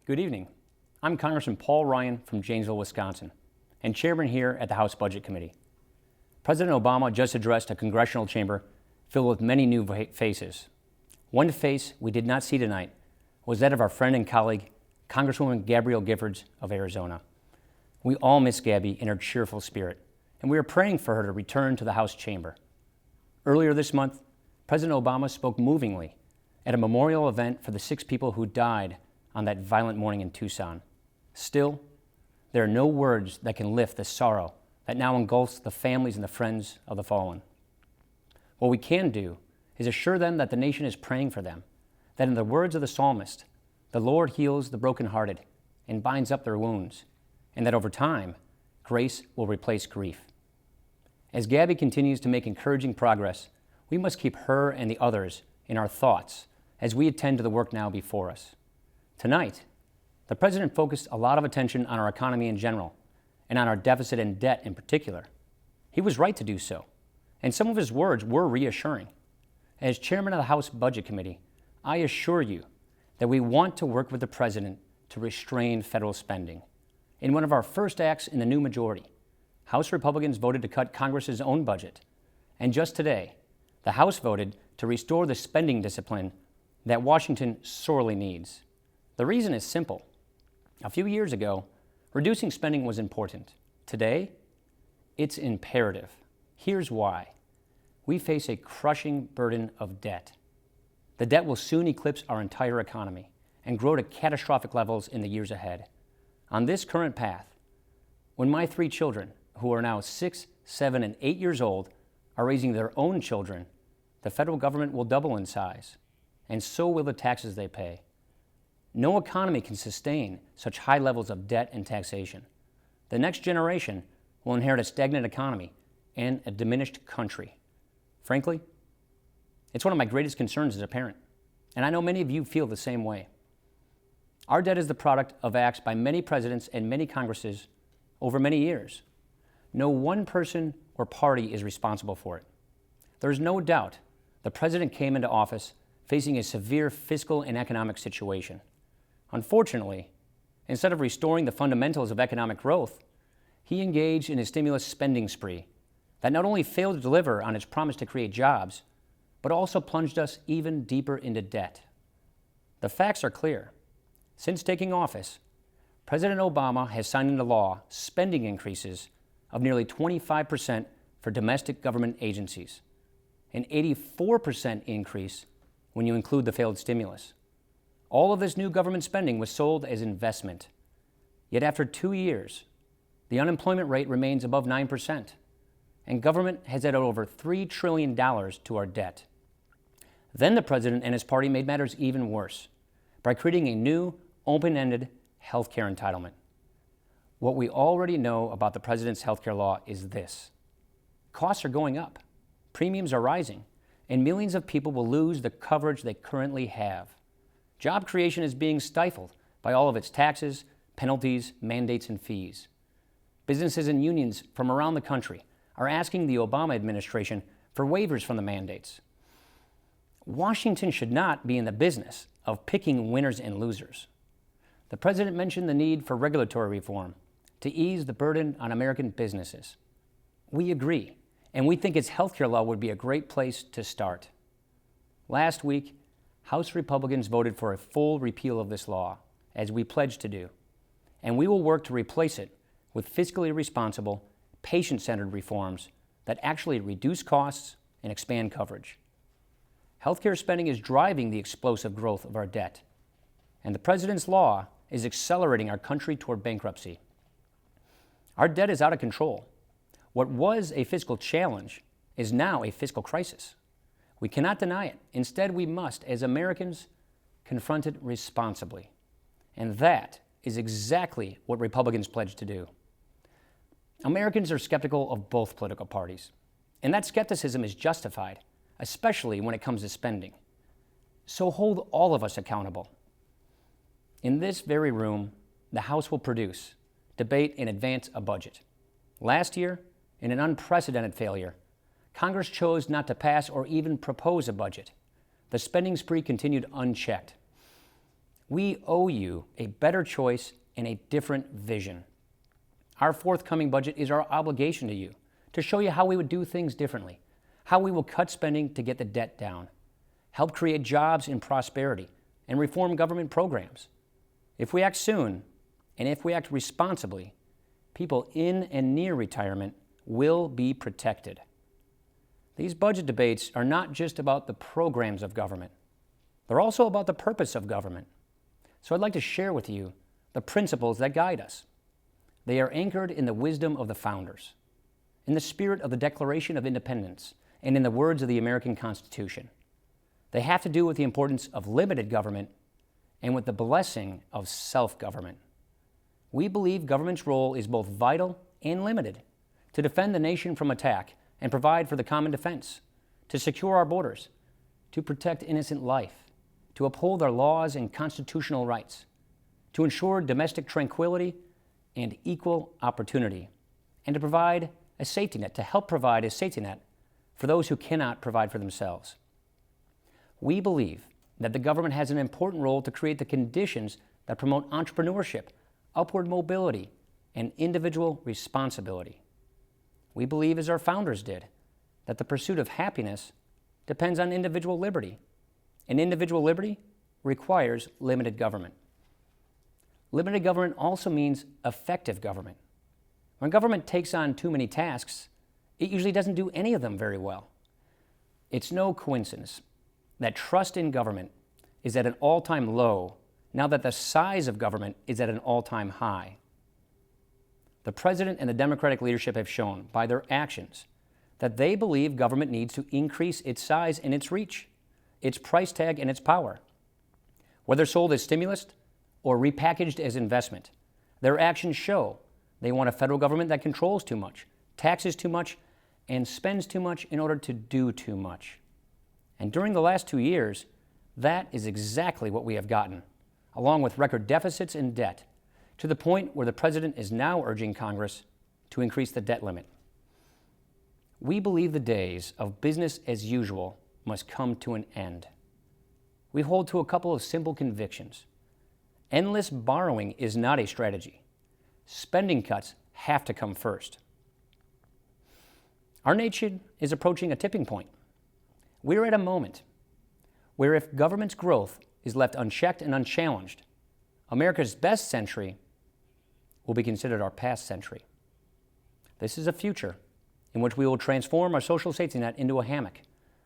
Good evening. I'm Congressman Paul Ryan from Janesville, Wisconsin, and chairman here at the House Budget Committee. President Obama just addressed a congressional chamber filled with many new faces. One face we did not see tonight was that of our friend and colleague, Congresswoman Gabrielle Giffords of Arizona. We all miss Gabby in her cheerful spirit, and we are praying for her to return to the House chamber. Earlier this month, President Obama spoke movingly at a memorial event for the 6 people who died on that violent morning in Tucson. Still, there are no words that can lift the sorrow that now engulfs the families and the friends of the fallen. What we can do is assure them that the nation is praying for them, that in the words of the psalmist, the Lord heals the brokenhearted and binds up their wounds, and that over time, grace will replace grief. As Gabby continues to make encouraging progress, we must keep her and the others in our thoughts as we attend to the work now before us. Tonight, the President focused a lot of attention on our economy in general and on our deficit and debt in particular. He was right to do so, and some of his words were reassuring. As chairman of the House Budget Committee, I assure you that we want to work with the President to restrain federal spending. In one of our first acts in the new majority, House Republicans voted to cut Congress's own budget, and just today, the House voted to restore the spending discipline that Washington sorely needs. The reason is simple. A few years ago, reducing spending was important. Today, it's imperative. Here's why. We face a crushing burden of debt. The debt will soon eclipse our entire economy and grow to catastrophic levels in the years ahead. On this current path, when my 3 children, who are now 6, 7, and 8 years old, are raising their own children, the federal government will double in size, and so will the taxes they pay. No economy can sustain such high levels of debt and taxation. The next generation will inherit a stagnant economy and a diminished country. Frankly, it's one of my greatest concerns as a parent, and I know many of you feel the same way. Our debt is the product of acts by many presidents and many Congresses over many years. No one person or party is responsible for it. There is no doubt the president came into office facing a severe fiscal and economic situation. Unfortunately, instead of restoring the fundamentals of economic growth, he engaged in a stimulus spending spree that not only failed to deliver on its promise to create jobs, but also plunged us even deeper into debt. The facts are clear. Since taking office, President Obama has signed into law spending increases of nearly 25% for domestic government agencies, an 84% increase when you include the failed stimulus. All of this new government spending was sold as investment. Yet after 2 years, the unemployment rate remains above 9%, and government has added over $3 trillion to our debt. Then the president and his party made matters even worse by creating a new, open-ended health care entitlement. What we already know about the president's health care law is this. Costs are going up, premiums are rising, and millions of people will lose the coverage they currently have. Job creation is being stifled by all of its taxes, penalties, mandates, and fees. Businesses and unions from around the country are asking the Obama administration for waivers from the mandates. Washington should not be in the business of picking winners and losers. The president mentioned the need for regulatory reform to ease the burden on American businesses. We agree, and we think its healthcare law would be a great place to start. Last week, House Republicans voted for a full repeal of this law, as we pledged to do, and we will work to replace it with fiscally responsible, patient-centered reforms that actually reduce costs and expand coverage. Healthcare spending is driving the explosive growth of our debt, and the president's law is accelerating our country toward bankruptcy. Our debt is out of control. What was a fiscal challenge is now a fiscal crisis. We cannot deny it. Instead, we must, as Americans, confront it responsibly. And that is exactly what Republicans pledged to do. Americans are skeptical of both political parties, and that skepticism is justified, especially when it comes to spending. So hold all of us accountable. In this very room, the House will produce, debate, and advance a budget. Last year, in an unprecedented failure, Congress chose not to pass or even propose a budget. The spending spree continued unchecked. We owe you a better choice and a different vision. Our forthcoming budget is our obligation to you, to show you how we would do things differently, how we will cut spending to get the debt down, help create jobs and prosperity, and reform government programs. If we act soon, and if we act responsibly, people in and near retirement will be protected. These budget debates are not just about the programs of government. They're also about the purpose of government. So I'd like to share with you the principles that guide us. They are anchored in the wisdom of the founders, in the spirit of the Declaration of Independence, and in the words of the American Constitution. They have to do with the importance of limited government and with the blessing of self-government. We believe government's role is both vital and limited to defend the nation from attack and provide for the common defense, to secure our borders, to protect innocent life, to uphold our laws and constitutional rights, to ensure domestic tranquility and equal opportunity, and to provide a safety net, to help provide a safety net for those who cannot provide for themselves. We believe that the government has an important role to create the conditions that promote entrepreneurship, upward mobility, and individual responsibility. We believe, as our founders did, that the pursuit of happiness depends on individual liberty, and individual liberty requires limited government. Limited government also means effective government. When government takes on too many tasks, it usually doesn't do any of them very well. It's no coincidence that trust in government is at an all-time low now that the size of government is at an all-time high. The President and the Democratic leadership have shown by their actions that they believe government needs to increase its size and its reach, its price tag and its power. Whether sold as stimulus or repackaged as investment, their actions show they want a federal government that controls too much, taxes too much, and spends too much in order to do too much. And during the last 2 years, that is exactly what we have gotten, along with record deficits and debt, to the point where the President is now urging Congress to increase the debt limit. We believe the days of business as usual must come to an end. We hold to a couple of simple convictions. Endless borrowing is not a strategy. Spending cuts have to come first. Our nation is approaching a tipping point. We're at a moment where if government's growth is left unchecked and unchallenged, America's best century will be considered our past century. This is a future in which we will transform our social safety net into a hammock,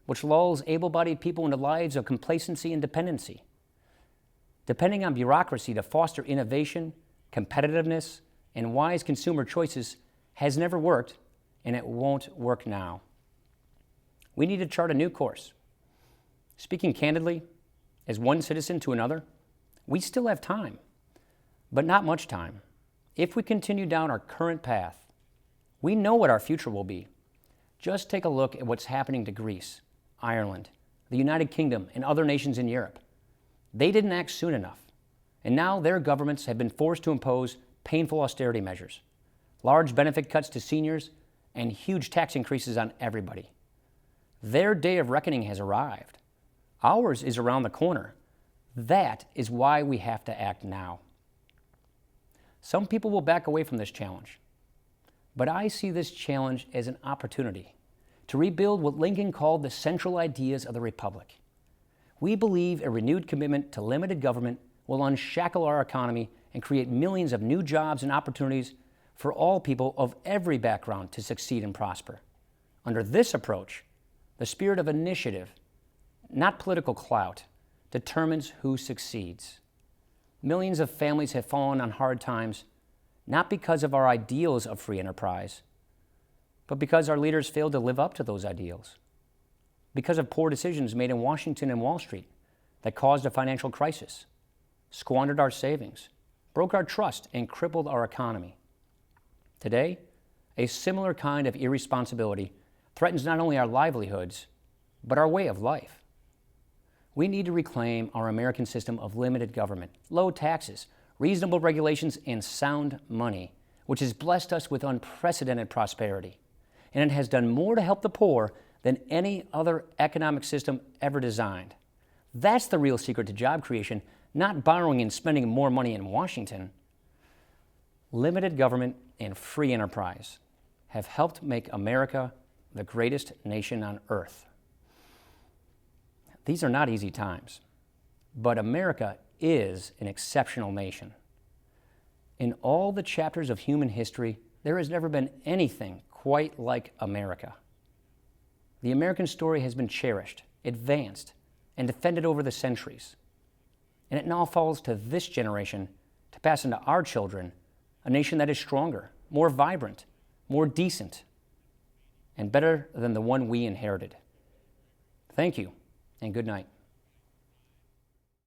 which lulls able-bodied people into lives of complacency and dependency. Depending on bureaucracy to foster innovation, competitiveness, and wise consumer choices has never worked, and it won't work now. We need to chart a new course. Speaking candidly, as one citizen to another, we still have time, but not much time. If we continue down our current path, we know what our future will be. Just take a look at what's happening to Greece, Ireland, the United Kingdom, and other nations in Europe. They didn't act soon enough, and now their governments have been forced to impose painful austerity measures, large benefit cuts to seniors, and huge tax increases on everybody. Their day of reckoning has arrived. Ours is around the corner. That is why we have to act now. Some people will back away from this challenge, but I see this challenge as an opportunity to rebuild what Lincoln called the central ideas of the Republic. We believe a renewed commitment to limited government will unshackle our economy and create millions of new jobs and opportunities for all people of every background to succeed and prosper. Under this approach, the spirit of initiative, not political clout, determines who succeeds. Millions of families have fallen on hard times, not because of our ideals of free enterprise, but because our leaders failed to live up to those ideals. Because of poor decisions made in Washington and Wall Street that caused a financial crisis, squandered our savings, broke our trust, and crippled our economy. Today, a similar kind of irresponsibility threatens not only our livelihoods, but our way of life. We need to reclaim our American system of limited government, low taxes, reasonable regulations, and sound money, which has blessed us with unprecedented prosperity. And it has done more to help the poor than any other economic system ever designed. That's the real secret to job creation, not borrowing and spending more money in Washington, limited government and free enterprise have helped make America the greatest nation on earth. These are not easy times, but America is an exceptional nation. In all the chapters of human history, there has never been anything quite like America. The American story has been cherished, advanced, and defended over the centuries. And it now falls to this generation to pass on to our children a nation that is stronger, more vibrant, more decent, and better than the one we inherited. Thank you, and good night.